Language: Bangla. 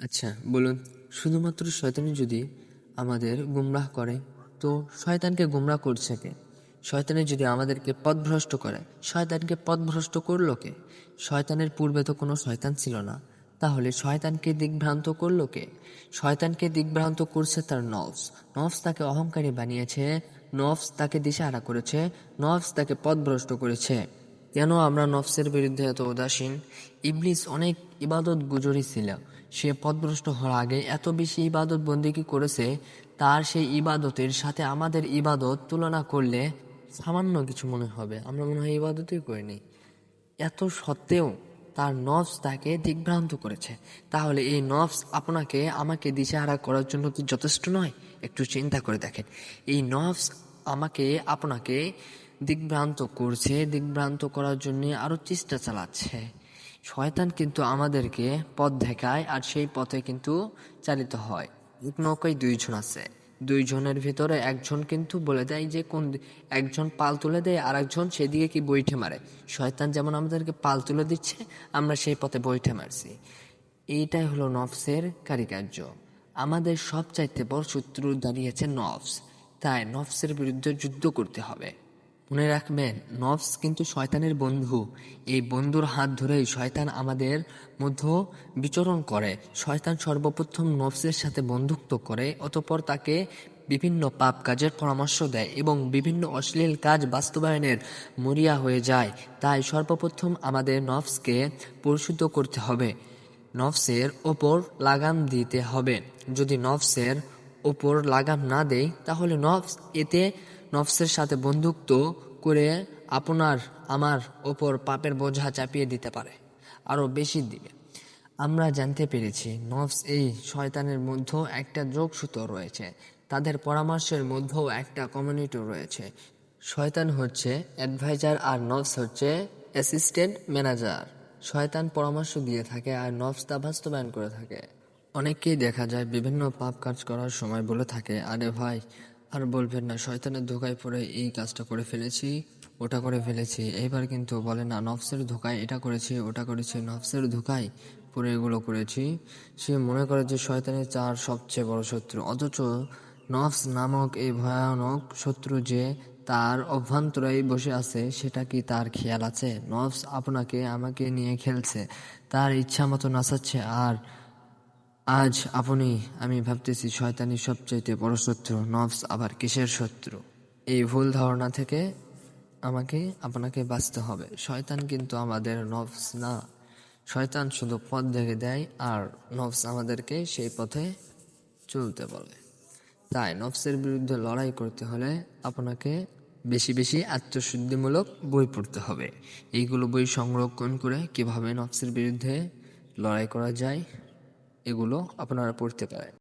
আচ্ছা বলুন, শুধুমাত্র শয়তানই যদি আমাদের গুমরাহ করে, তো শয়তানকে গুমরাহ করছে কে? শয়তানে যদি আমাদেরকে পথভ্রষ্ট করে, শয়তানকে পথভ্রষ্ট করলো কে? শয়তানের পূর্বে তো কোনো শয়তান ছিল না, তাহলে শয়তানকে দিকভ্রান্ত করলো কে? শয়তানকে দিকভ্রান্ত করছে তার নফস। নফস তাকে অহংকারী বানিয়েছে, নফস তাকে দিশাহারা করেছে, নফস তাকে পথভ্রষ্ট করেছে। কেন আমরা নফসের বিরুদ্ধে এত উদাসীন? ইবলিস অনেক ইবাদত গুজরি ছিল। সে পথভ্রষ্ট হওয়ার আগে এত বেশি ইবাদত বন্দেগী করেছে, তার সেই ইবাদতের সাথে আমাদের ইবাদত তুলনা করলে সামান্য কিছু মনে হবে, আমরা মনে হয় ইবাদতই করিনি। এত সত্ত্বেও তার নফস তাকে দিকভ্রান্ত করেছে। তাহলে এই নফস আপনাকে আমাকে দিশাহারা করার জন্য কি যথেষ্ট নয়? একটু চিন্তা করে দেখেন। এই নফস আমাকে আপনাকে দিকভ্রান্ত করছে, দিকভ্রান্ত করার জন্য আরো চেষ্টা চালাচ্ছে। শয়তান কিন্তু আমাদেরকে পথ দেখায়, আর সেই পথে কিন্তু চালিত হয়। এক নৌকায় দুইজন আছে, দুইজনের ভিতরে একজন কিন্তু বলে দেয় যে একজন পাল তুলে দেয়, আর একজন সেদিকে কি বইঠে মারে। শয়তান যেমন আমাদেরকে পাল তুলে দিচ্ছে, আমরা সেই পথে বইঠে মারছি। এইটাই হলো নফসের কারিকার্য। আমাদের সবচাইতে বড় শত্রু দাঁড়িয়েছে নফস। তাই নফসের বিরুদ্ধে যুদ্ধ করতে হবে। মনে রাখবেন, নফস কিন্তু শয়তানের বন্ধু। এই বন্ধুর হাত ধরেই শয়তান আমাদের মধ্যে বিচরণ করে। শয়তান সর্বপ্রথম নফসের সাথে বন্ধুত্ব করে, অতঃপর তাকে বিভিন্ন পাপ কাজের পরামর্শ দেয় এবং বিভিন্ন অশ্লীল কাজ বাস্তবায়নের মরিয়া হয়ে যায়। তাই সর্বপ্রথম আমাদের নফসকে পরিশুদ্ধ করতে হবে, নফসের ওপর লাগাম দিতে হবে। যদি নফসের ওপর লাগাম না দেই, তাহলে নফসের সাথে বন্ধুত্ব করে আপনার আমার ওপর পাপের বোঝা চাপিয়ে দিতে পারে, আরো বেশি দিবে। আমরা জানতে পেরেছি নফস এই শয়তানের মধ্যেও একটা যোগসূত্র রয়েছে, তাদের পরামর্শের মধ্যেও একটা কমিউনিটি রয়েছে। শয়তান হচ্ছে অ্যাডভাইজার আর নফস হচ্ছে অ্যাসিস্ট্যান্ট ম্যানেজার। শয়তান পরামর্শ দিয়ে থাকে আর নফস তা বাস্তবায়ন করে থাকে। অনেককেই দেখা যায় বিভিন্ন পাপ কাজ করার সময় বলে থাকে, আরে ভাই আর বলবেন না, শয়তানের ধোকায় পড়ে এই কাজটা করে ফেলেছি, ওটা করে ফেলেছি। এইবার কিন্তু বলে না, নফসের ধোকায় এটা করেছি ওটা করেছি, নফসের ধোকায় পড়ে এগুলো করেছি। সে মনে করে যে শয়তানের চার সবচেয়ে বড় শত্রু, অথচ নফস নামক এই ভয়ানক শত্রু যে তার অভ্যন্তরেই বসে আছে, সেটা কি তার খেয়াল আছে? নফস আপনাকে আমাকে নিয়ে খেলছে, তার ইচ্ছা মতো নাচাচ্ছে। আর আজ আমি ভাবতেছি শয়তানি সবচাইতে বড় শত্রু, নফস আবার কিসের শত্রু? এই ভুল ধারণা থেকে আপনাকে বাঁচতে হবে। শয়তান কিন্তু আমাদের নফস না, শয়তান শুধু পথ দেখে দেয়, আর নফস আমাদেরকে সেই পথে চলতে বলে। তাই নফসের বিরুদ্ধে লড়াই করতে হলে আপনাকে বেশি বেশি আত্মশুদ্ধিমূলক বই পড়তে হবে। এইগুলো বই সংরক্ষণ করে কিভাবে নফসের বিরুদ্ধে লড়াই করা যায়, এগুলো আপনারা পড়তে পারেন।